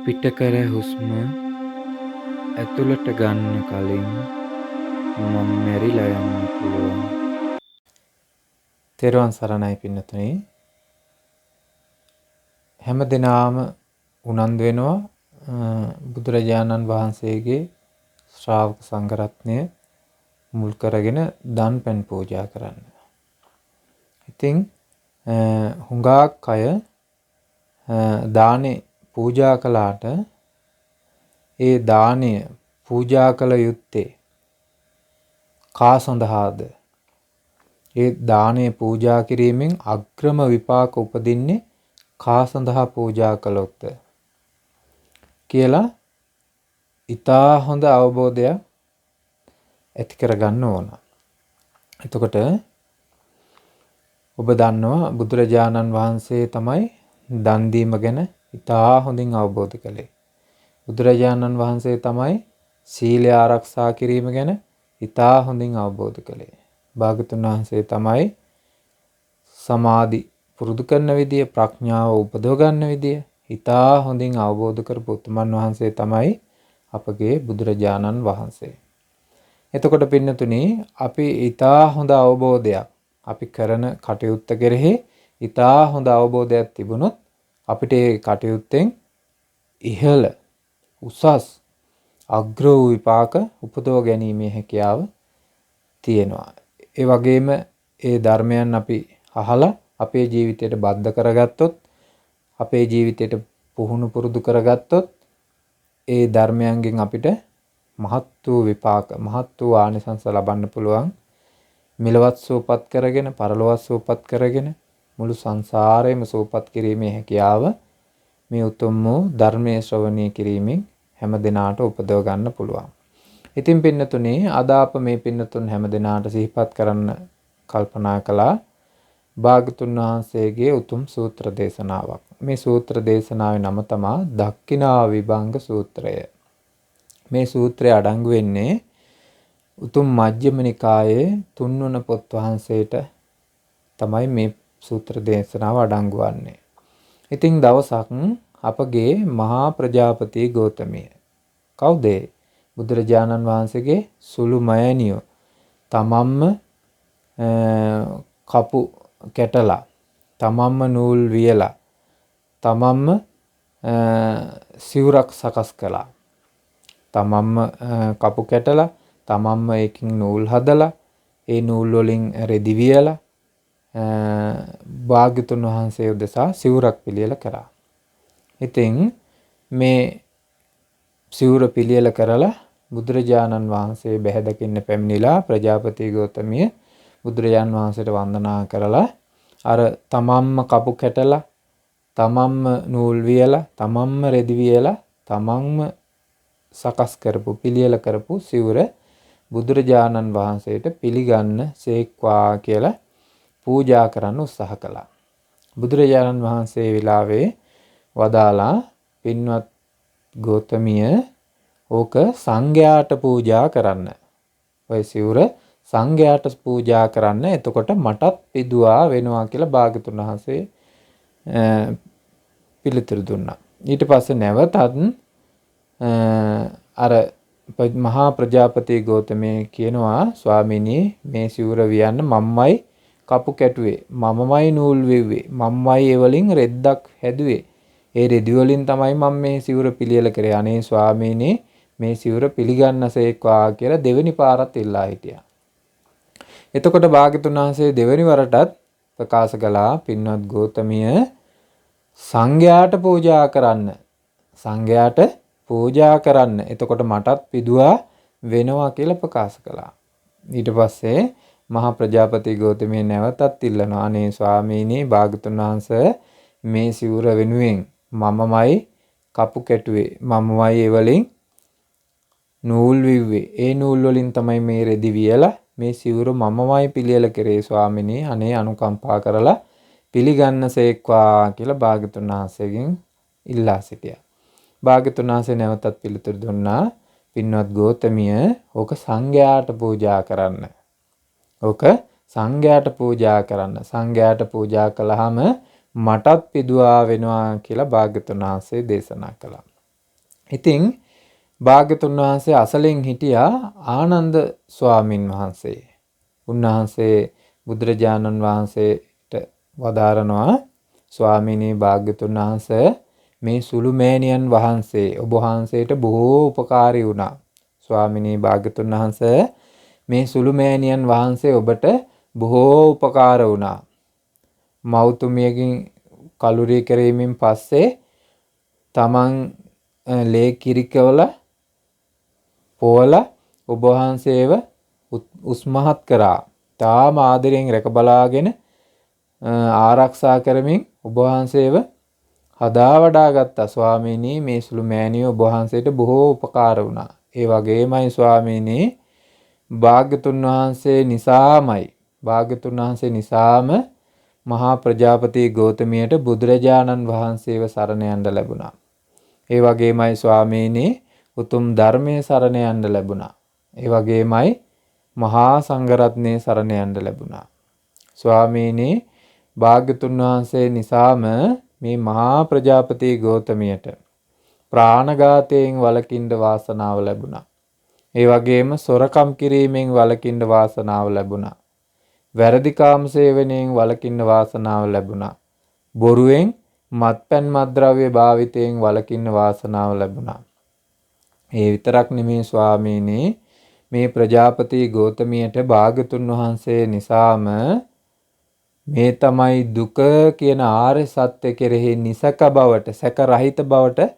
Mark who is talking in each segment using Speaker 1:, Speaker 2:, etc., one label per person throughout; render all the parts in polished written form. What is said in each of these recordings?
Speaker 1: පිට කර හුස්ම ඇතුළට ගන්න කලින් මම මැරිලා යන්න පුළුවන්.
Speaker 2: තෙරුවන් සරණයි පින්නතුනි. හැමදෙනාම උනන්දු වෙනවා බුදුරජාණන් වහන්සේගේ ශ්‍රාවක සංඝරත්නය මුල් කරගෙන දන් පැන් පූජා කරන්න. ඉතින් හුඟක් අය දානේ පූජා කළාට ඒ දාණය පූජා කළ යුත්තේ කා සඳහාද? ඒ දාණය පූජා කිරීමෙන් අග්‍රම විපාක උපදින්නේ කා සඳහා පූජා කළොත් කියලා ඊටා හොඳ අවබෝධයක් ඇති කරගන්න ඕන. එතකොට ඔබ දන්නවා බුදුරජාණන් වහන්සේ තමයි දන් දීම ගැන ඊටා හොඳින් අවබෝධ කළේ. බුදුරජාණන් වහන්සේ තමයි සීලය ආරක්ෂා කිරීම ගැන ඊටා හොඳින් අවබෝධ කළේ. භාගතුන් වහන්සේ තමයි සමාධි පුරුදු කරන විදිය, ප්‍රඥාව උපදව ගන්න විදිය ඊටා හොඳින් අවබෝධ කරපු උතුමන් වහන්සේ තමයි අපගේ බුදුරජාණන් වහන්සේ. එතකොට පින්නතුනි අපි ඊටා හොඳ අවබෝධයක් අපි කරන කටයුත්ත කෙරෙහි ඊටා හොඳ අවබෝධයක් තිබුණොත් අපිට ඒ කටයුත්තෙන් ඉහළ උසස් අග්‍ර වූ විපාක උපදව ගැනීමේ හැකියාව තියෙනවා. ඒ වගේම ඒ ධර්මයන් අපි අහලා අපේ ජීවිතයට බද්ධ කරගත්තොත්, අපේ ජීවිතයට පුහුණු පුරුදු කරගත්තොත් ඒ ධර්මයන්ගෙන් අපිට මහත් වූ විපාක, මහත් වූ ආනිසංස ලබන්න පුළුවන්. මිලවත් සූපත් කරගෙන, පරලොවත් සූපත් කරගෙන මුළු සංසාරයම සූපත් කිරීමේ හැකියාව මේ උතුම් වූ ධර්මයේ ශ්‍රවණය කිරීමෙන් හැම දිනාට උපදව ගන්න පුළුවන්. ඉතින් පින්නතුනේ අද අප මේ පින්නතුන් හැම දිනාට සිහිපත් කරන්න කල්පනා කළා භාගතුන් වහන්සේගේ උතුම් සූත්‍ර දේශනාවක්. මේ සූත්‍ර දේශනාවේ නම තමයි දක්ඛිනා විභංග සූත්‍රය. මේ සූත්‍රය අඩංගු වෙන්නේ උතුම් මජ්ක්‍ධිම නිකායේ තුන්වන පොත් වහන්සේට තමයි මේ සූත්‍ර දේශනාව අඩංගු වන්නේ. ඉතින් දවසක් අපගේ මහා ප්‍රජාපති ගෞතමිය කවුද? බුදුරජාණන් වහන්සේගේ සුළු මෑණියෝ තමන්ම කපු කැටලා, තමන්ම නූල් වියලා, තමන්ම සිවුරක් සකස් කළා. තමන්ම කපු කැටලා, තමන්ම ඒකින් නූල් හදලා, ඒ නූල් වලින් රෙදි වියලා භාග්‍යතුන් වහන්සේ උදෙසා සිවුරක් පිළියෙල කරා. ඉතින් මේ සිවුර පිළියෙල කරලා බුදුරජාණන් වහන්සේ බැහැ දකින්න පැමිණිලා ප්‍රජාපති ගෞතමිය බුදුරජාණන් වහන්සේට වන්දනා කරලා අර තමන්ම කපු කැටලා, තමන්ම නූල් වියලා, තමන්ම රෙදි වියලා, තමන්ම සකස් කරපු පිළියෙල කරපු සිවුර බුදුරජාණන් වහන්සේට පිළිගන්න සේක්වා කියලා පූජා කරන්න උත්සාහ කළා. බුදුරජාණන් වහන්සේ විලාවේ වදාලා පින්වත් ගෞතමිය ඕක සංඝයාට පූජා කරන්න. ඔය සිවුර සංඝයාට පූජා කරන්න. එතකොට මටත් පිදුවා වෙනවා කියලා භාග්‍යතුන් වහන්සේ පිළිතුරු දුන්නා. ඊට පස්සේ නැවතත් අර මහා ප්‍රජාපති ගෞතමී කියනවා ස්වාමීනි මේ සිවුර වියන්න මම්මයි කපු කැටුවේ, මමමයි නූල් වෙව්වේ, මම්මයි ඒ වලින් රෙද්දක් හැදුවේ, ඒ රෙදි වලින් තමයි මම මේ සිවුර පිළියෙල කරේ. අනේ ස්වාමීනි මේ සිවුර පිළිගන්නසේක්වා කියලා දෙවෙනි පාරත් ඉල්ලා හිටියා. එතකොට භාග්‍යතුන් වහන්සේ දෙවෙනි වරටත් ප්‍රකාශ කළා පින්වත් ගෞතමිය සංඝයාට පූජා කරන්න. සංඝයාට පූජා කරන්න. එතකොට මටත් පිදුවා වෙනවා කියලා ප්‍රකාශ කළා. ඊට පස්සේ මහා ප්‍රජාපති ගෞතමිය නැවතත් ඉල්ලනවා අනේ ස්වාමීනි භාග්‍යතුන් වහන්සේ මේ සිවුර වෙනුවෙන් මමමයි කපු කැටුවේ, මමමයි ඒ වලින් නූල් විව්වේ, ඒ නූල් වලින් තමයි මේ රෙදි වියලා මේ සිවුර මමමයි පිළියෙල කරේ ස්වාමීනි, අනේ අනුකම්පා කරලා පිළිගන්නසේක්වා කියලා භාග්‍යතුන් වහන්සේගෙන් ඉල්ලා සිටියා. භාග්‍යතුන් වහන්සේ නැවතත් පිළිතුරු දුන්නා පින්වත් ගෞතමිය ඕක සංඝයාට පූජා කරන්න. ඕක සංඝයාට පූජා කරන්න. සංඝයාට පූජා කළාම මටත් පිදුවා වෙනවා කියලා භාග්‍යතුන් වහන්සේ දේශනා කළා. ඉතින් භාග්‍යතුන් වහන්සේ අසලින් හිටියා ආනන්ද ස්වාමින් වහන්සේ. උන්වහන්සේ බුදුරජාණන් වහන්සේට වදාරනවා ස්වාමීනි භාග්‍යතුන් වහන්සේ මේ සුළුමෑණියන් වහන්සේ ඔබ වහන්සේට බොහෝ උපකාරී වුණා. ස්වාමීනි භාග්‍යතුන් වහන්සේ මේ සුළුමෑණියන් වහන්සේ ඔබට බොහෝ උපකාර වුණා. මෞතුමියකින් කලුරිය කිරීමෙන් පස්සේ තමන් ලේ කිරිකවල පොවල ඔබ වහන්සේව උස්මහත් කරා. තාම ආදරයෙන් රැක බලාගෙන ආරක්ෂා කරමින් ඔබ වහන්සේව හදා වඩා ගත්තා. ස්වාමීනි මේ සුළු මෑණියෝ ඔබ වහන්සේට බොහෝ උපකාර වුණා. ඒ වගේමයි ස්වාමීනි භාග්‍යතුන් වහන්සේ නිසාම මහා ප්‍රජාපති ගෞතමියට බුදුරජාණන් වහන්සේව සරණ යන්න ලැබුණා. ඒ වගේමයි ස්වාමීනි උතුම් ධර්මයේ සරණ යන්න ලැබුණා. ඒ වගේමයි මහා සංඝරත්නයේ සරණ යන්න ලැබුණා. ස්වාමීනි භාග්‍යතුන් වහන්සේ නිසාම මේ මහා ප්‍රජාපති ගෞතමියට ප්‍රාණඝාතයෙන් වළකින්න වාසනාව ලැබුණා. ඒ වගේම සොරකම් කිරීමෙන් වළකින්න වාසනාව ලැබුණා. වැරදි කාම සේවනයෙන් වළකින්න වාසනාව ලැබුණා. බොරුවෙන් මත්පැන් මත්ද්‍රව්‍ය භාවිතයෙන් වළකින්න වාසනාව ලැබුණා. ඒ විතරක් නෙමේ ස්වාමීනි මේ ප්‍රජාපති ගෞතමියට භාග්‍යතුන් වහන්සේ නිසාම මේ තමයි දුක කියන ආර්ය සත්‍ය කෙරෙහි නිසක බවට සැක රහිත බවට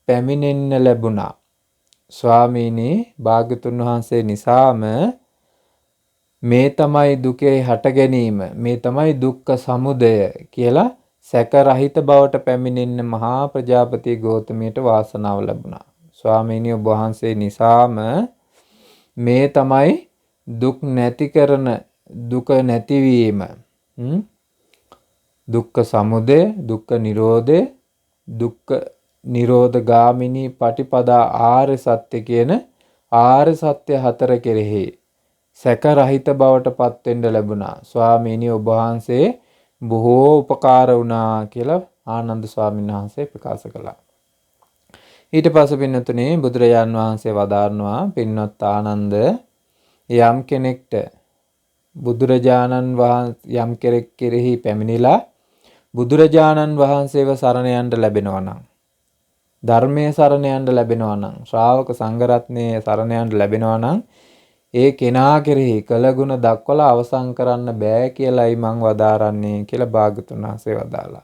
Speaker 2: පැමිණෙන්න ලැබුණා. ස්වාමීනි භාග්‍යතුන් වහන්සේ නිසාම මේ තමයි දුකේ හට ගැනීම මේ තමයි දුක්ඛ සමුදය කියලා සැක රහිත බවට පැමිණෙන්න මහා ප්‍රජාපති ගෞතමියට වාසනාව ලැබුණා. ස්වාමීනි ඔබ වහන්සේ නිසාම මේ තමයි දුක් නැති කරන දුක නැතිවීම දුක්ඛ සමුදය දුක්ඛ නිරෝධය දුක්ඛ නිරෝධ ගාමිනී පටිපදා ආර්ය සත්‍ය කියන ආර්ය සත්‍ය හතර කෙරෙහි සැක රහිත බවට පත් වෙන්න ලැබුණා. ස්වාමීනි ඔබ වහන්සේ බොහෝ උපකාර වුණා කියලා ආනන්ද ස්වාමීන් වහන්සේ ප්‍රකාශ කළා. ඊට පස්සේ පින්නතුනේ බුදුරජාන් වහන්සේ වදාරනවා පින්වත් ආනන්ද යම් කෙනෙක්ට බුදුරජාණන් වහන්සේ යම් කෙරෙහි පැමිණිලා බුදුරජාණන් වහන්සේව සරණ යන්න ලැබෙනවා නම් ධර්මයේ සරණ යන්න ලැබෙනවා නම් ශ්‍රාවක සංඝරත්නයේ සරණ යන්න ලැබෙනවා නම් ඒ කෙනා කෙරෙහි කළගුණ දක්වලා අවසන් කරන්න බෑ කියලායි මං වදාරන්නේ කියලා භාග්‍යතුන් වහන්සේ වදාලා.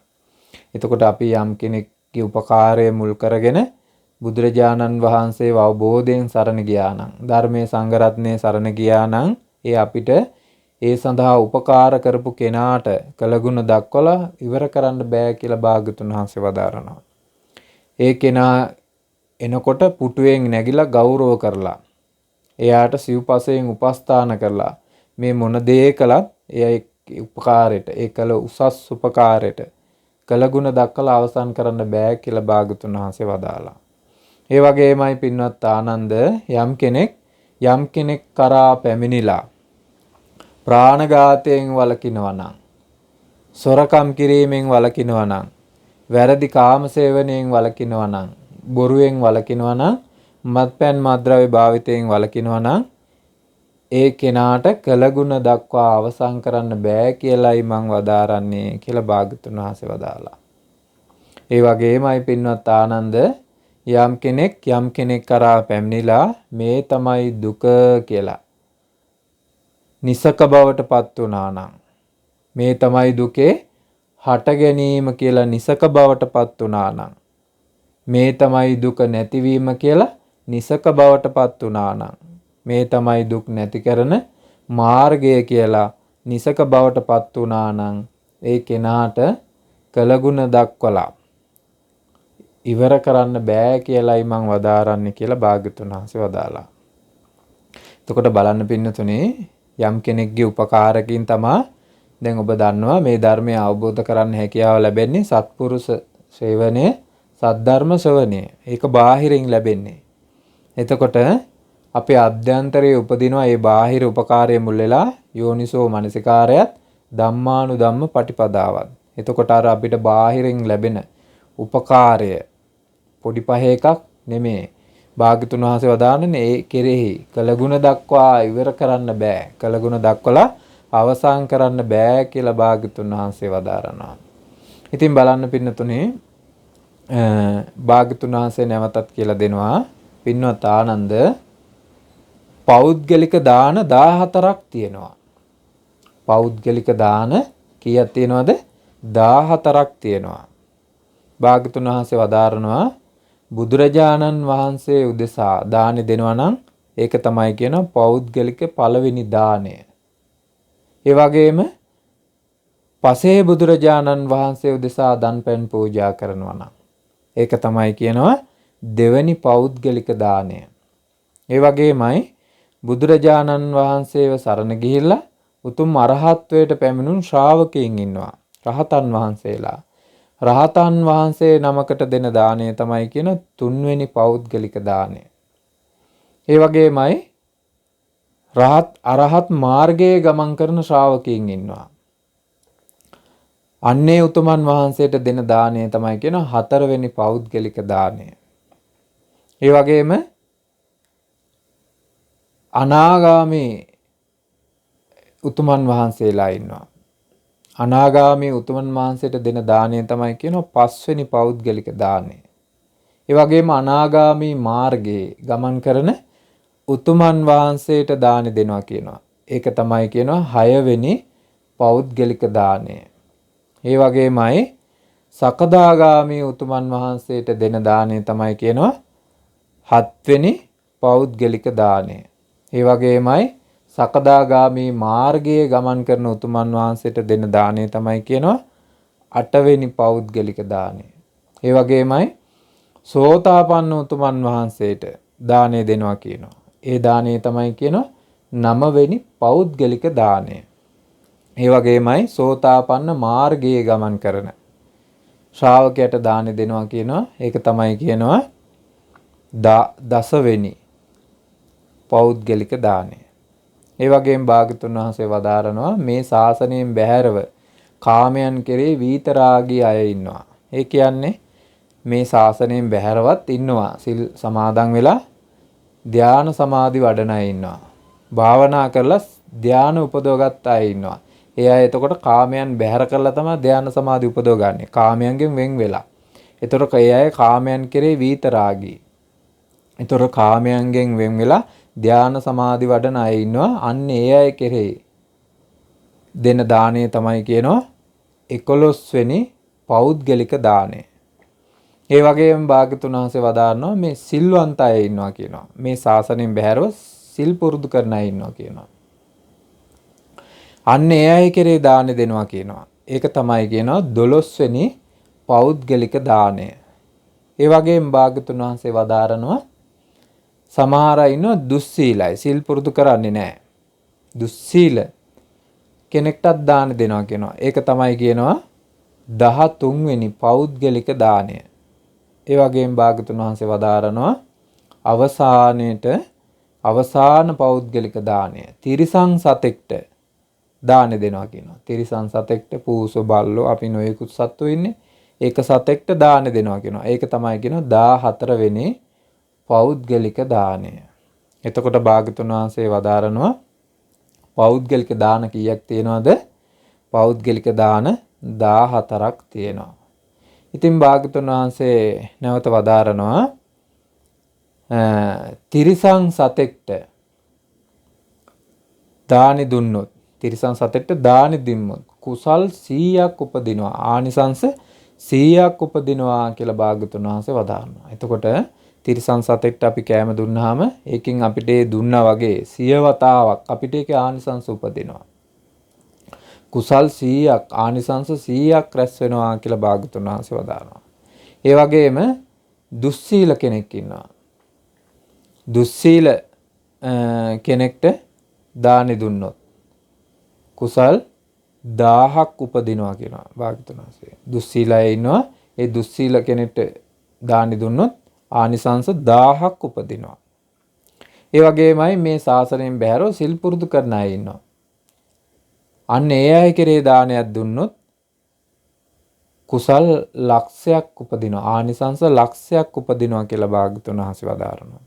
Speaker 2: එතකොට අපි යම් කෙනෙක්ගේ උපකාරය මුල් කරගෙන බුදුරජාණන් වහන්සේව අවබෝධයෙන් සරණ ගියා නම් ධර්මයේ සංඝරත්නයේ සරණ ගියා නම් ඒ අපිට ඒ සඳහා උපකාර කරපු කෙනාට කළගුණ දක්වලා ඉවර කරන්න බෑ කියලා භාග්‍යතුන් වහන්සේ වදාරනවා. ඒ කෙනා එනකොට පුටුවෙන් නැගිලා ගෞරව කරලා එයාට සිව්පසයෙන් උපස්ථාන කරලා මේ මොන දේ කළත් එයා උපකාරයට ඒ කළ උසස් උපකාරයට කළගුණ දක්වලා අවසන් කරන්න බෑ කියලා භාග්‍යතුන් වහන්සේ වදාලා. ඒ වගේමයි පින්වත් ආනන්ද යම් කෙනෙක් කරා පැමිණිලා ප්‍රාණඝාතයෙන් වළකිනවා නම් සොරකම් කිරීමෙන් වළකිනවා නම් වැරදි කාම සේවනයෙන් වළකිනවා නම් බොරුවෙන් වළකිනවා නම් මත්පැන් මත්ද්‍රව්‍ය භාවිතයෙන් වළකිනවා නම් ඒ කෙනාට කළගුණ දක්වා අවසන් කරන්න බෑ කියලායි මං වදාරන්නේ කියලා භාග්‍යතුන් වහන්සේ වදාලා. ඒ වගේමයි පින්වත් ආනන්ද යම් කෙනෙක් කරා පැමිණිලා මේ තමයි දුක කියලා නිසක බවට පත් වුණා නම් මේ තමයි දුකේ හට ගැනීම කියලා නිසක බවට පත් වුණා නම් මේ තමයි දුක නැතිවීම කියලා නිසක බවට පත් වුණා නම් මේ තමයි දුක් නැති කරන මාර්ගය කියලා නිසක බවට පත් වුණා නම් ඒ කෙනාට කළගුණ දක්වලා ඉවර කරන්න බෑ කියලායි මං වදාරන්නේ කියලා භාග්‍යතුන් වහන්සේ වදාලා. එතකොට බලන්න පින්නතුනේ යම් කෙනෙක්ගේ උපකාරකින් තමා දැන් ඔබ දන්නවා මේ ධර්මය අවබෝධ කරන්න හැකියාව ලැබෙන්නේ සත්පුරුෂ සේවනයේ සද්ධර්ම ශ්‍රවණය. ඒක බාහිරින් ලැබෙන්නේ. එතකොට අපේ අභ්‍යන්තරයේ උපදිනවා මේ බාහිර උපකාරය මුල් වෙලා යෝනිසෝ මනසිකාරයත් ධම්මානුධම්ම පටිපදාවත්. එතකොට අර අපිට බාහිරින් ලැබෙන උපකාරය පොඩි පහ එකක් නෙමේ. භාග්‍යතුන් වහන්සේ වදාළනේ ඒ කෙරෙහි කළගුණ දක්වා ඉවර කරන්න බෑ. කළගුණ දක්වලා අවසන් කරන්න බෑ කියලා භාග්‍යතුන් වහන්සේ වදාරනවා. ඉතින් බලන්න පින්නතුනේ භාග්‍යතුන් වහන්සේ නැවතත් කියලා දෙනවා පින්වත් ආනන්ද පෞද්ගලික දාන 14ක් තියෙනවා. පෞද්ගලික දාන කීයක් තියෙනවද? 14ක් තියෙනවා. භාග්‍යතුන් වහන්සේ වදාරනවා බුදුරජාණන් වහන්සේ උදෙසා දානෙ දෙනවා නම් ඒක තමයි කියන පෞද්ගලික පළවෙනි දාණය. ඒ වගේම පසේ බුදුරජාණන් වහන්සේ උදෙසා දන්පැන් පූජා කරනවා නම් ඒක තමයි කියනවා දෙවැනි පෞද්ගලික දාණය. ඒ වගේමයි බුදුරජාණන් වහන්සේව සරණ ගිහිල්ලා උතුම් අරහත්වයට පැමිණුණු ශ්‍රාවකයන් ඉන්නවා. රහතන් වහන්සේලා. රහතන් වහන්සේ නමකට දෙන දාණය තමයි කියන තුන්වෙනි පෞද්ගලික දාණය. ඒ වගේමයි අරහත් මාර්ගයේ ගමන් කරන ශ්‍රාවකයන් ඉන්නවා. අන්නේ උතුමන් වහන්සේට දෙන දාණය තමයි කියන හතරවෙනි පෞද්ගලික දාණය. ඒ වගේම අනාගාමී උතුමන් වහන්සේලා ඉන්නවා. අනාගාමී උතුමන් වහන්සේට දෙන දාණය තමයි කියනවා පස්වෙනි පෞද්ගලික දාණය. ඒ වගේම අනාගාමී මාර්ගයේ ගමන් කරන උතුමන් වහන්සේට දානි දෙනවා කියනවා. ඒක තමයි කියනවා හයවෙනි පෞද්ගලික දාණය. ඒ වගේමයි සකදාගාමී උතුමන් වහන්සේට දෙන දාණය තමයි කියනවා හත්වෙනි පෞද්ගලික දාණය. ඒ වගේමයි සකදාගාමී මාර්ගයේ ගමන් කරන උතුමන් වහන්සේට දෙන දාණය තමයි කියනවා අටවෙනි පෞද්ගලික දාණය. ඒ වගේමයි සෝතාපන්න උතුමන් වහන්සේට දාණය දෙනවා කියනවා. ඒ දාණය තමයි කියනවා නවවෙනි පෞද්ගලික දාණය. ඒ වගේමයි සෝතාපන්න මාර්ගයේ ගමන් කරන ශ්‍රාවකයට දාණය දෙනවා කියනවා. ඒක තමයි කියනවා දසවෙනි පෞද්ගලික දාණය. ඒ වගේම භාග්‍යතුන් වහන්සේ වදාරනවා මේ ශාසනයෙන් බැහැරව කාමයන් කෙරේ විතරාගී අය ඉන්නවා. ඒ කියන්නේ මේ ශාසනයෙන් බැහැරවත් ඉන්නවා. සිල් සමාදන් වෙලා ධානා සමාධි වඩන අය ඉන්නවා. භාවනා කරලා ධානා උපදවගත් අය ඉන්නවා. ඒ අය එතකොට කාමයන් බැහැර කරලා තමයි ධානා සමාධි උපදවගන්නේ. කාමයන්ගෙන් වෙන් වෙලා. එතකොට ඒ අය කාමයන් කෙරේ විතරාගී. එතකොට කාමයන්ගෙන් වෙන් වෙලා ධානා සමාධි වඩන අය ඉන්නවා. අන්න ඒ අය කෙරේ දෙන දාණය තමයි කියනවා 11 වෙනි පෞද්ගලික දාණය. ඒ වගේම භාග්‍යතුන් වහන්සේ වදාරනවා මේ සිල්වන්ත අය ඉන්නවා කියනවා. මේ ශාසනයෙන් බැහැරව සිල් පුරුදු කරන අය ඉන්නවා කියනවා. අන්න ඒ අය කෙරේ දාණය දෙනවා කියනවා. ඒක තමයි කියනවා 12 වෙනි පෞද්ගලික දාණය. ඒ වගේම භාග්‍යතුන් වහන්සේ වදාරනවා සමහර අය ඉන්නවා දුස්සීලයි. සිල් පුරුදු කරන්නේ නැහැ. දුස්සීල කෙනෙක්ටත් දාන දෙනවා කියනවා. ඒක තමයි කියනවා 13 වෙනි පෞද්ගලික දාණය. ඒ වගේම භාග්‍යතුන් වහන්සේ වදාරනවා අවසාන පෞද්ගලික දාණය. තිරිසන් සතෙක්ට දාන දෙනවා කියනවා. තිරිසන් සතෙක්ට පූස බල්ලෝ අපි නොයෙකුත් සත්තු ඉන්නේ. ඒක සතෙක්ට දාන දෙනවා කියනවා. ඒක තමයි කියනවා 14 වෙනි පෞද්ගලික දාණය. එතකොට භාග්‍යතුන් වහන්සේ වදාරනවා පෞද්ගලික දාන කීයක් තියෙනවද? පෞද්ගලික දාන 14ක් තියෙනවා. ඉතින් භාග්‍යතුන් වහන්සේ නැවත වදාරනවා තිරිසන් සතෙක්ට දානි දුන්නොත් තිරිසන් සතෙක්ට දානි දුන්නොත් කුසල් 100ක් උපදිනවා. ආනිසංස 100ක් උපදිනවා කියලා භාග්‍යතුන් වහන්සේ වදාරනවා. එතකොට තිරිසන් සතෙක්ට අපි කෑම දුන්නාම ඒකෙන් අපිට දුන්නා වගේ 100 වතාවක් අපිට ඒකේ ආනිසංස උපදිනවා. කුසල් 100ක් ආනිසංස 100ක් රැස් වෙනවා කියලා භාග්‍යතුන් වහන්සේ වදාරනවා. ඒ වගේම දුස්සීල කෙනෙක් ඉන්නවා. දුස්සීල කෙනෙක්ට දානි දුන්නොත් කුසල් 1000ක් උපදිනවා කියනවා භාග්‍යතුන් වහන්සේ. දුස්සීලය ඉන්නවා. ඒ දුස්සීල කෙනෙක්ට දානි දුන්නොත් ආනිසංස 1000ක් උපදිනවා. ඒ වගේමයි මේ ශාසනයෙන් බැහැරව සිල් පුරුදු කරන අය ඉන්නවා. අන්න ඒ අය කෙරේ දානයක් දුන්නොත් කුසල් ලක්ෂයක් උපදිනවා. ආනිසංස ලක්ෂයක් උපදිනවා කියලා භාග්‍යතුන් වහන්සේ වදාරනවා.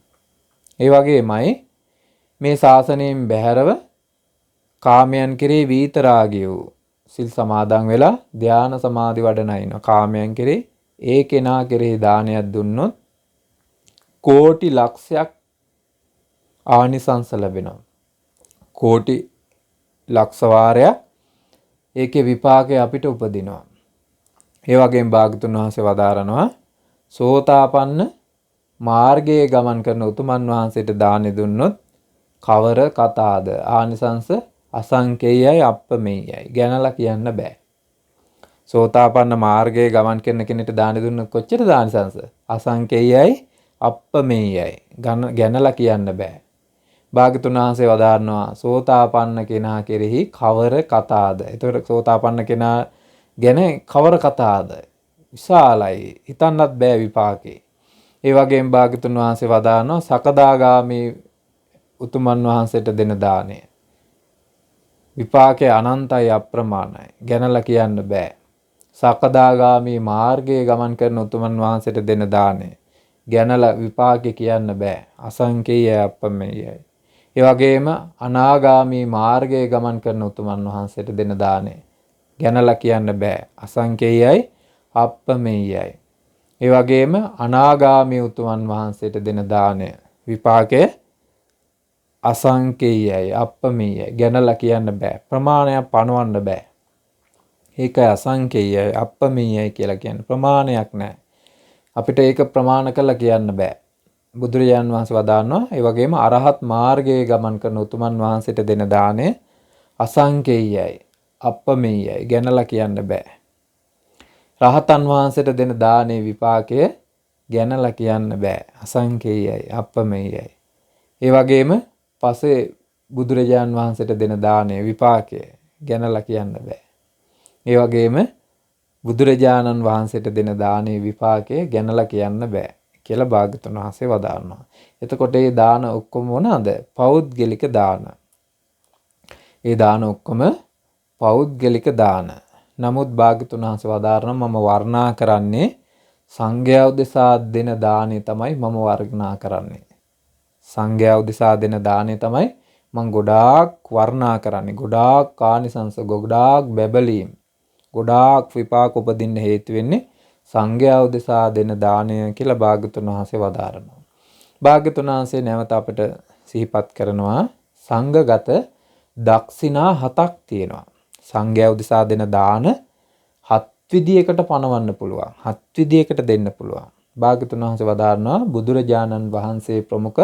Speaker 2: ඒ වගේමයි මේ ශාසනයෙන් බැහැරව කාමයන් කෙරෙහි විතරාගය වූ සිල් සමාදන් වෙලා ධානා සමාධි වඩන අය ඉන්නවා. කාමයන් කෙරෙහි ඒ කෙනා කෙරෙහි දානයක් දුන්නොත් කෝටි ලක්ෂයක් ආනිසංස ලැබෙනවා. කෝටි ලක්ෂ වාරයක් ඒකේ විපාකය අපිට උපදිනවා. ඒ වගේම භාග්‍යතුන් වහන්සේ වදාරනවා සෝතාපන්න මාර්ගයේ ගමන් කරන උතුමන් වහන්සේට දානෙ දුන්නොත් කවර කතාද ආනිසංස අසංකේයයි අප්පමෙයයි ගැනලා කියන්න බෑ. සෝතාපන්න මාර්ගයේ ගමන් කරන කෙනෙක්ට දානෙ දුන්නොත් කොච්චර ආනිසංස අසංකේයයි අප්පමෙයයි ගැනලා කියන්න බෑ. භාග්‍යතුන් වහන්සේ වදාරනවා සෝතාපන්න කෙනා කෙරෙහි කවර කතාද. ඒතකොට සෝතාපන්න කෙනා ගැන කවර කතාද විශාලයි, හිතන්නත් බෑ විපාකේ. ඒ වගේම භාග්‍යතුන් වහන්සේ වදාරනවා සකදාගාමී උතුමන් වහන්සේට දෙන දාණය විපාකේ අනන්තයි අප්‍රමාණයි ගැනලා කියන්න බෑ. සකදාගාමී මාර්ගයේ ගමන් කරන උතුමන් වහන්සේට දෙන දාණය ගැනලා විපාකේ කියන්න බෑ. අසංකේයයි අප්‍රමේයයි. ඒ වගේම අනාගාමී මාර්ගයේ ගමන් කරන උතුමන් වහන්සේට දෙන දාණය ගැනලා කියන්න බෑ. අසංකේයයි අප්‍රමේයයි. ඒ වගේම අනාගාමී උතුමන් වහන්සේට දෙන දාණය විපාකය අසංකේයයි අප්‍රමේයයි ගැනලා කියන්න බෑ. ප්‍රමාණයක් පනවන්න බෑ. ඒකයි අසංකේයයි අප්‍රමේයයි කියලා කියන්නේ. ප්‍රමාණයක් නැහැ. අපිට ඒක ප්‍රමාණ කරලා කියන්න බෑ. බුදුරජාන් වහන්සේ වදානවා ඒ වගේම අරහත් මාර්ගයේ ගමන් කරන උතුමන් වහන්සේට දෙන දාණය අසංකේයයි අප්‍රමේයයි ගැනලා කියන්න බෑ. රහතන් වහන්සේට දෙන දානේ විපාකය ගැනලා කියන්න බෑ. අසංකේයයි අප්‍රමේයයි. ඒ වගේම පසේ බුදුරජාන් වහන්සේට දෙන දානේ විපාකය ගැනලා කියන්න බෑ. ඒ වගේම බුදුරජාණන් වහන්සේට දෙන දානේ විපාකය ගැනලා කියන්න බෑ කියලා භාග්‍යතුන් වහන්සේ වදාරනවා. එතකොට මේ දාන ඔක්කොම මොනවාද? පෞද්ගලික දාන. ඒ දාන ඔක්කොම පෞද්ගලික දාන. නමුත් භාග්‍යතුන් වහන්සේ වදාරනවා මම වර්ණනා කරන්නේ සංඝයා උදෙසා දෙන දානේ තමයි මම වර්ණනා කරන්නේ. සංඝයා උදෙසා දෙන දානේ තමයි මම ගොඩාක් වර්ණනා කරන්නේ. ගොඩාක් ආනිසංස, ගොඩාක් බැබලීම්, ගොඩාක් විපාක උපදින්න හේතු වෙන්නේ සංඝයා උදෙසා දෙන දානය කියලා භාග්‍යතුන් වහන්සේ වදාරනවා. භාග්‍යතුන් වහන්සේ නැවත අපිට සිහිපත් කරනවා සංඝගත දක්ෂිනා 7ක් තියෙනවා. සංඝයා උදෙසා දෙන දාන 7 විදියකට පනවන්න පුළුවන්. 7 විදියකට දෙන්න පුළුවන්. භාග්‍යතුන් වහන්සේ වදාරනවා බුදුරජාණන් වහන්සේ ප්‍රමුඛ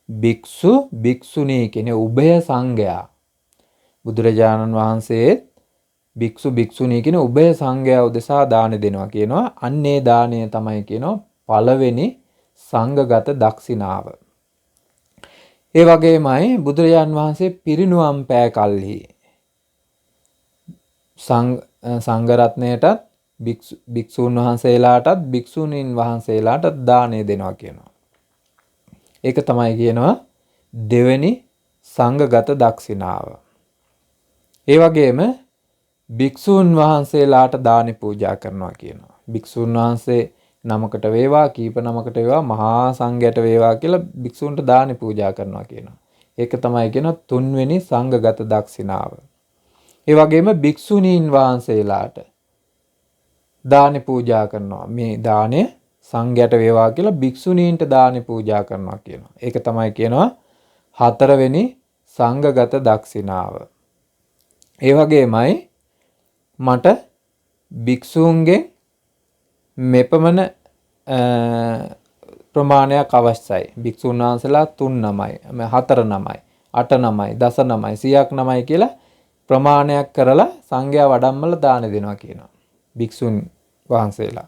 Speaker 2: භික්ෂු භික්ෂුණී කියන උභය සංඝයා. බුදුරජාණන් වහන්සේ භික්ෂු භික්ෂුණී කියන උභය සංඝයා උදෙසා දාන දෙනවා කියනවා. අන්නේ දාණය තමයි කියනවා පළවෙනි සංඝගත දක්ෂිනාව. ඒ වගේමයි බුදුරජාන් වහන්සේ පිරිනුවම් පෑ කල්හි සංඝ රත්නයටත් භික්ෂුන් වහන්සේලාටත් භික්ෂුණීන් වහන්සේලාටත් දාණය දෙනවා කියනවා. ඒක තමයි කියනවා දෙවෙනි සංඝගත දක්ෂිනාව. ඒ වගේම භික්ෂුන් වහන්සේලාට දානි පූජා කරනවා කියනවා. භික්ෂුන් වහන්සේ නමකට වේවා කීප නමකට වේවා මහා සංඝයට වේවා කියලා භික්ෂුන්ට දානි පූජා කරනවා කියනවා. ඒක තමයි කියනවා තුන්වෙනි සංඝගත දක්ෂිනාව. ඒ වගේම භික්ෂුණීන් වහන්සේලාට දානි පූජා කරනවා. මේ දාණය සංඝයට වේවා කියලා භික්ෂුණීන්ට දානි පූජා කරනවා කියනවා. ඒක තමයි කියනවා හතරවෙනි සංඝගත දක්ෂිනාව. ඒ වගේමයි මට භික්ෂූන්ගෙන් මෙපමණ ප්‍රමාණයක් අවශ්‍යයි. භික්ෂුන් වහන්සේලා 3 නමයි, 4 නමයි, 8 නමයි, 10 නමයි, 100ක් නමයි කියලා ප්‍රමාණයක් කරලා සංඝයා වඩම්මලා දාන දෙනවා කියනවා. භික්ෂුන් වහන්සේලා.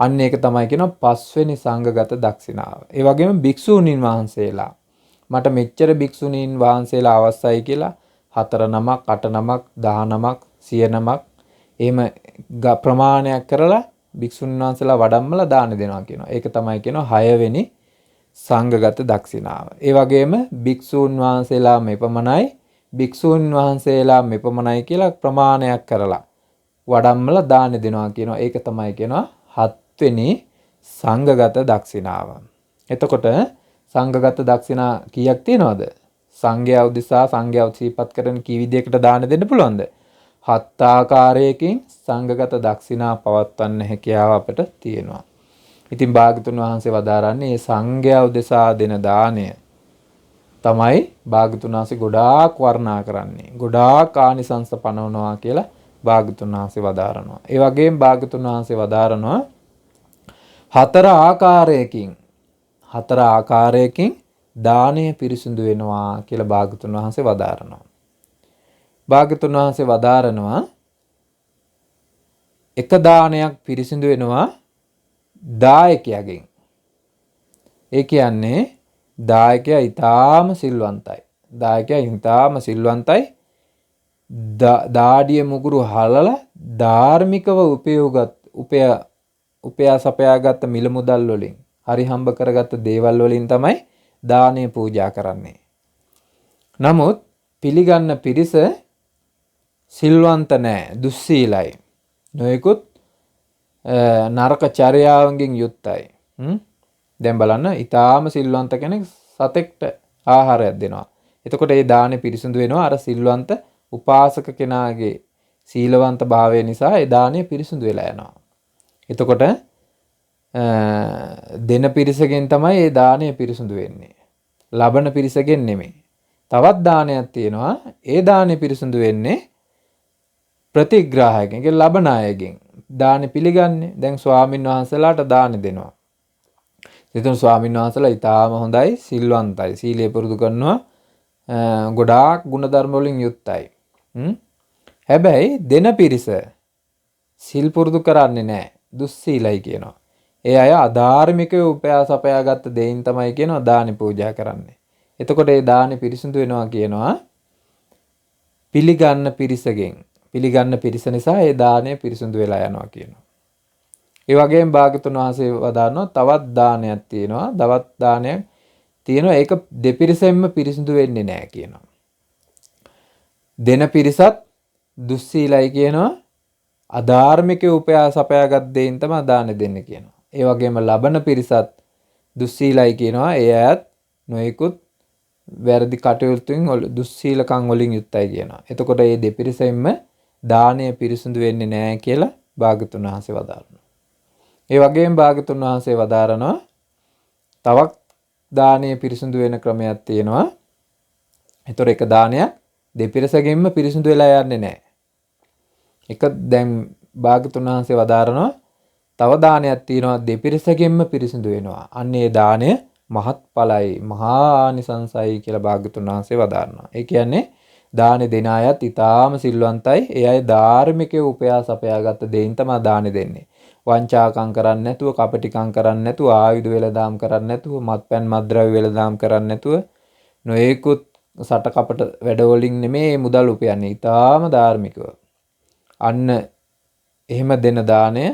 Speaker 2: අන්න ඒක තමයි කියනවා පස්වෙනි සංඝගත දක්ෂිනාව. ඒ වගේම භික්ෂුණීන් වහන්සේලා මට මෙච්චර භික්ෂුණීන් වහන්සේලා අවශ්‍යයි කියලා 4 නමක්, 8 නමක්, 10 නමක්, 100 නමක් එහෙම ප්‍රමාණයක් කරලා භික්ෂුන් වහන්සේලා වඩම්මලා දාන දෙනවා කියනවා. ඒක තමයි කියනවා 6 වෙනි සංඝගත දක්ෂිනාව. ඒ වගේම භික්ෂුන් වහන්සේලා මෙපමණයි, භික්ෂුන් වහන්සේලා මෙපමණයි කියලා ප්‍රමාණයක් කරලා වඩම්මලා දාන දෙනවා කියනවා. ඒක තමයි කියනවා 7 වෙනි සංඝගත දක්ෂිනාව. එතකොට සංඝගත දක්ෂිනා කීයක් තියෙනවද? සංඝයා උදෙසා සංඝයා සිහිපත් කරන කී විදියකට දාන දෙන්න පුළුවන්ද? 7 ආකාරයකින් සංඝගත දක්ෂිනා පවත්වන්න හැකියාව අපිට තියෙනවා. ඉතින් භාග්‍යතුන් වහන්සේ වදාරන්නේ මේ සංඝයා උදෙසා දෙන දාණය තමයි භාග්‍යතුන් වහන්සේ ගොඩාක් වර්ණනා කරන්නේ. ගොඩාක් ආනිසංස පනවනවා කියලා භාග්‍යතුන් වහන්සේ වදාරනවා. ඒ වගේම භාග්‍යතුන් වහන්සේ වදාරනවා 4 ආකාරයකින් දාණය පිරිසුදු වෙනවා කියලා භාග්‍යතුන් වහන්සේ වදාරනවා. භාග්‍යතුන් වහන්සේ වදාරනවා එක දානයක් පිරිසිදු වෙනවා දායකයාගෙන්. ඒ කියන්නේ දායකයා ඊටාම සිල්වන්තයි. දාඩිය මුගුරු හලලා ධාර්මිකව උපයා සපයාගත්ත මිල මුදල් වලින් හරි හම්බ කරගත්ත දේවල් වලින් තමයි දානය පූජා කරන්නේ. නමුත් පිළිගන්න පිරිස සිල්වන්ත නැහැ, දුස්සීලයි. නොයෙකුත් නරක චර්යාවන්ගෙන් යුක්තයි. දැන් බලන්න ඊටාම සිල්වන්ත කෙනෙක් සතෙක්ට ආහාරයක් දෙනවා. එතකොට ඒ දානේ පිරිසුදු වෙනවා අර සිල්වන්ත උපාසක කෙනාගේ සීලවන්ත භාවය නිසා ඒ දානේ පිරිසුදු වෙලා යනවා. එතකොට දෙන පිරිසගෙන් තමයි ඒ දානේ පිරිසුදු වෙන්නේ. ලබන පිරිසගෙන් නෙමෙයි. තවත් දානයක් තියෙනවා. ඒ දානේ පිරිසුදු වෙන්නේ ප්‍රතිග්‍රාහකෙන්, ඒ ලබන අයගෙන්. දානේ පිළිගන්නේ. දැන් ස්වාමින් වහන්සේලාට දාන දෙනවා. එතන ස්වාමින් වහන්සේලා ඊටාම හොඳයි, සිල්වන්තයි. සීලය පුරුදු කරනවා. ගොඩාක් ගුණධර්ම වලින් යුක්තයි. හැබැයි දෙන පිරිස සිල් පුරුදු කරන්නේ නැහැ. දුස්සීලයි කියනවා. ඒ අය අධාර්මිකව උපයා සපයාගත්ත දෙයින් තමයි කියනවා දානි පූජා කරන්නේ. එතකොට ඒ දානි පිරිසුදු වෙනවා කියනවා පිළිගන්න පිරිස නිසා ඒ දානය පිරිසුදු වෙලා යනවා කියනවා. ඒ වගේම භාග්‍යතුන් වහන්සේ වදාරනවා තවත් දානයක් තියෙනවා. තවත් දානයක් තියෙනවා. ඒක දෙපිරිසෙන්ම පිරිසුදු වෙන්නේ නැහැ කියනවා. දෙන පිරිසත් දුස්සීලයි කියනවා. අධාර්මිකව උපයා සපයාගත් දෙයින් තමයි දාන දෙන්නේ කියනවා. ඒ වගේම ලබන පිරිසත් දුස්සීලයි කියනවා. ඒ අයත් නොයෙකුත් වැරදි කටයුතුන් දුස්සීලකම් වලින් යුක්තයි කියනවා. එතකොට මේ දෙපිරිසෙන්ම දානය පිරිසුදු වෙන්නේ නැහැ කියලා භාග්‍යතුන් වහන්සේ වදාරනවා. ඒ වගේම භාග්‍යතුන් වහන්සේ වදාරනවා තවත් දානය පිරිසුදු වෙන ක්‍රමයක් තියෙනවා. ඒතර එක දානයක් දෙපිරිසගෙන්ම පිරිසුදු වෙලා යන්නේ නැහැ. එක දැන් භාග්‍යතුන් වහන්සේ වදාරනවා තව දානයක් තියෙනවා දෙපිරිසගෙන්ම පිරිසුදු වෙනවා. අන්න ඒ දාණය මහත්ඵලයි, මහා ආනිසංසයි කියලා භාග්‍යතුන් වහන්සේ වදාරනවා. ඒ කියන්නේ දානේ දෙන අයත් ඊටාම සිල්වන්තයි. ඒ අය ධාර්මිකව උපයා සපයාගත්ත දෙයින් තමයි දානේ දෙන්නේ. වංචාකම් කරන්නේ නැතුව, කපටිකම් කරන්නේ නැතුව, ආයුධ වෙලදාම් කරන්නේ නැතුව, මත්පැන් මත්ද්‍රව්‍ය වෙලදාම් කරන්නේ නැතුව, නොයෙකුත් සට කපට වැඩවලින් නෙමේ මුදල් උපයන්නේ. ඊටාම ධාර්මිකව. අන්න එහෙම දෙන දාණය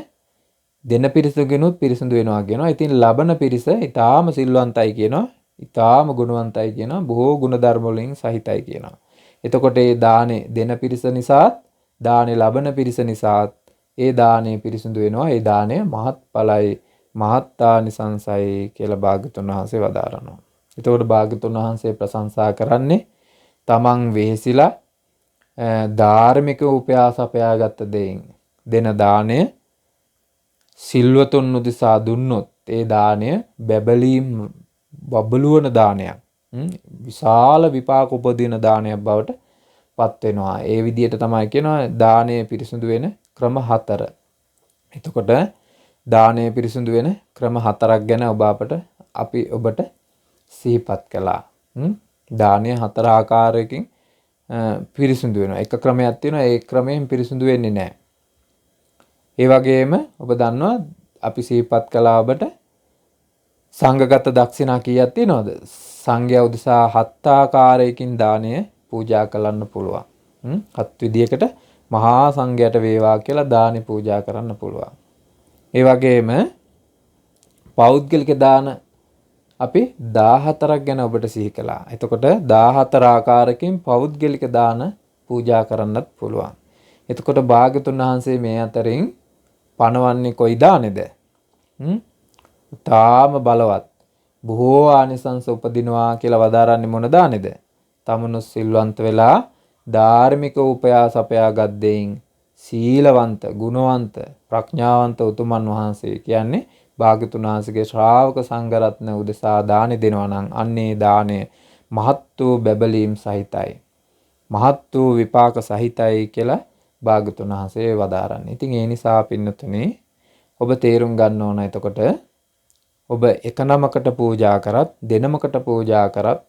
Speaker 2: දෙන පිරිසගෙනුත් පිරිසුදු වෙනවා කියනවා. ඉතින් ලබන පිරිස ඊටාම සිල්වන්තයි කියනවා. ඊටාම ගුණවන්තයි කියනවා. බොහෝ ගුණ ධර්ම වලින් සහිතයි කියනවා. එතකොට මේ දානේ දෙන පිරිස නිසාත් දානේ ලබන පිරිස නිසාත් ඒ දානේ පිරිසුදු වෙනවා. ඒ දාණය මහත්ඵලයි, මහත්තානිසංසයි කියලා භාග්‍යතුන් වහන්සේ වදාරනවා. එතකොට භාග්‍යතුන් වහන්සේ ප්‍රශංසා කරන්නේ තමන් වෙහෙසිලා ධාර්මික උපයා සපයාගත්ත දෙයින් දෙන දාණය සිල්වතුන් උදෙසා දුන්නොත් ඒ දාණය බබළුවන දානයක්. විශාල විපාක උපදින දානයක් බවට පත් වෙනවා. ඒ විදිහට තමයි කියනවා දානය පිරිසුදු වෙන ක්‍රම 4. එතකොට දානය පිරිසුදු වෙන ක්‍රම 4ක් ගැන අපි ඔබට සිහිපත් කළා. දානය 4 ආකාරයකින් පිරිසුදු වෙනවා. එක ක්‍රමයක් තියෙනවා ඒ ක්‍රමයෙන් පිරිසුදු වෙන්නේ නැහැ. ඒ වගේම ඔබ දන්නවා අපි සිහිපත් කළා ඔබට සංඝගත දක්ෂිනා කීයක් තියෙනවද? සංඝයා උදෙසා 7 ආකාරයකින් දානය පූජා කරන්න පුළුවන්. 7 විදියකට මහා සංඝයාට වේවා කියලා දානි පූජා කරන්න පුළුවන්. ඒ වගේම පෞද්ගලික දාන අපි 14ක් ගැන ඔබට සිහි කළා. එතකොට 14 ආකාරයකින් පෞද්ගලික දාන පූජා කරන්නත් පුළුවන්. එතකොට භාග්‍යතුන් වහන්සේ මේ අතරින් පණවන්නේ කොයි දානේද? තාම බලවත් බොහෝ ආනිසංස උපදිනවා කියලා වදාරන්නේ මොන දානේද? තමනුත් සිල්වන්ත වෙලා ධාර්මික උපයාස අපයාගත් දෙයින් සීලවන්ත, ගුණවන්ත, ප්‍රඥාවන්ත උතුමන් වහන්සේ කියන්නේ භාග්‍යතුන් වහන්සේගේ ශ්‍රාවක සංඝරත්න උදෙසා දානි දෙනවා නම් අන්නේ දාණය මහත් වූ බැබලීම් සහිතයි. මහත් වූ විපාක සහිතයි කියලා භාග්‍යතුන් වහන්සේ වදාරන්නේ. ඉතින් ඒ නිසා පින්නතුනේ ඔබ තේරුම් ගන්න ඕන එතකොට ඔබ එක නමකට පූජා කරත් දෙනමකට පූජා කරත්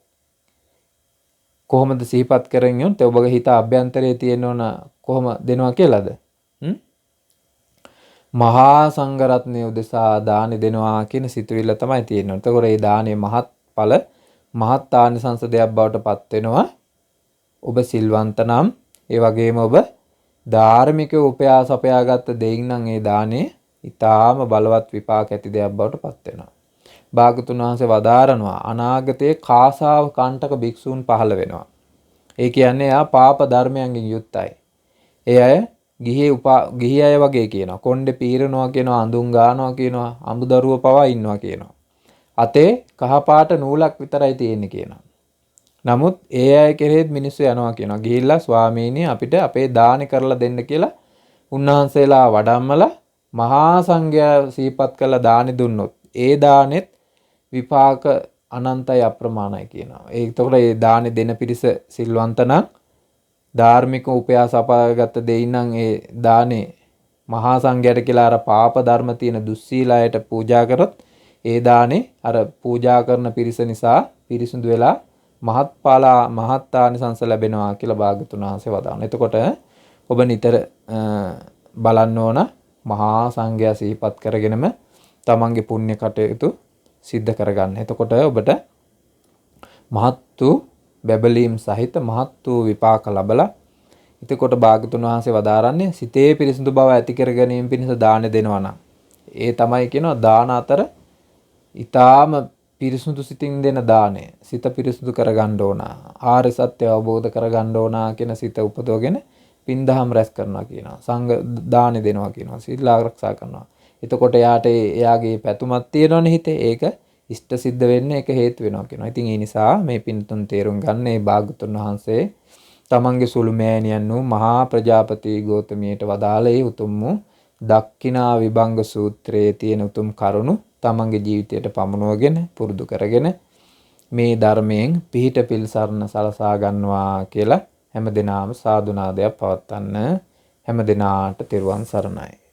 Speaker 2: කොහොමද සිහිපත් කරගෙන යොත් ඔබගේ හිත අභ්‍යන්තරයේ තියෙන ඕන කොහොම දෙනවා කියලාද? මහා සංඝරත්නය උදෙසා දානි දෙනවා කියන සිතුවිල්ල තමයි තියෙන්නේ. එතකොට මේ දානයේ මහත්ඵල මහත් ආනිසංස දෙයක් බවට පත් වෙනවා. ඔබ සිල්වන්ත නම් ඒ වගේම ඔබ ධාර්මික උපයාස අපයාගත් දෙයින් නම් ඒ දානේ ඊටාම බලවත් විපාක ඇති දෙයක් බවට පත් වෙනවා. භාගතුන් වහන්සේ වදාරනවා අනාගතයේ කාසාව කාණ්ඩක භික්ෂූන් පහළ වෙනවා. ඒ කියන්නේ යා පාප ධර්මයන්ගෙන් යුක්තයි. ඒ අය ගිහි අය වගේ කියනවා. කොණ්ඩේ පීරනවා කියනවා, අඳුන් ගානවා කියනවා, අඹදරුව පවා ඉන්නවා කියනවා. අතේ කහපාට නූලක් විතරයි තියෙන්නේ කියනවා. නමුත් ඒ අය කෙරෙහිත් මිනිස්සු යනවා කියනවා. ගිහිල්ලා ස්වාමීනි අපිට අපේ දානි කරලා දෙන්න කියලා උන්වහන්සේලා වඩම්මලා මහා සංඝයා සීපත් කළ දානි දුන්නොත් ඒ දානෙත් විපාක අනන්තයි අප්‍රමාණයි කියනවා. ඒතකොට ඒ දානි දෙන පිරිස සිල්වන්ත නම් ධාර්මික උපයාස අපාගත දෙයින් නම් ඒ දානේ මහා සංඝයාට කියලා අර පාප ධර්ම තියෙන දුස්සීලයට පූජා කරොත් ඒ දානේ අර පූජා කරන පිරිස නිසා පිරිසුදු වෙලා මහත් ආනිසංස ලැබෙනවා කියලා භාග්‍යතුන් වහන්සේ වදාළා. එතකොට ඔබ නිතර බලන්න ඕන මහා සංඝයා සිහිපත් කරගෙනම තමන්ගේ පුණ්‍ය කටයුතු සිද්ධ කරගන්න. එතකොට ඔබට මහත් වූ බැබලීම් සහිත මහත් වූ විපාක ලැබලා එතකොට භාග්‍යතුන් වහන්සේ වදාරන්නේ සිතේ පිරිසිදු බව ඇති කර ගැනීම පිණිස දාන දෙනවා නම් ඒ තමයි කියනවා දාන අතර ඊටාම පිරිසුදු සිතින් දෙන දාණය. සිත පිරිසුදු කරගන්න ඕන. ආර්ය සත්‍ය අවබෝධ කරගන්න ඕන කියන සිත උපදවගෙන පින්දහම් රැස් කරනවා කියනවා. සංඝ දාණය දෙනවා කියනවා. සීල ආරක්ෂා කරනවා. එතකොට එයාගේ පැතුමක් තියෙනවනේ හිතේ. ඒක ඉෂ්ට සිද්ධ වෙන්න ඒක හේතු වෙනවා කියනවා. ඉතින් ඒ නිසා මේ පින්තුන් තේරුම් ගන්න මේ භාග්‍යතුන් වහන්සේ තමන්ගේ සුළු මෑණියන් වූ මහා ප්‍රජාපති ගෞතමියට වදාළේ උතුම් වූ දක්ඛිනා විභංග සූත්‍රයේ තියෙන උතුම් කරුණු තමන්ගේ ජීවිතයට පමුණුවගෙන පුරුදු කරගෙන මේ ධර්මයෙන් පිහිට පිල්සරණ සලසා ගන්නවා කියලා හැමදෙනාම සාදුනාදයක් පවත්වන්න. හැමදෙනාට තෙරුවන් සරණයි.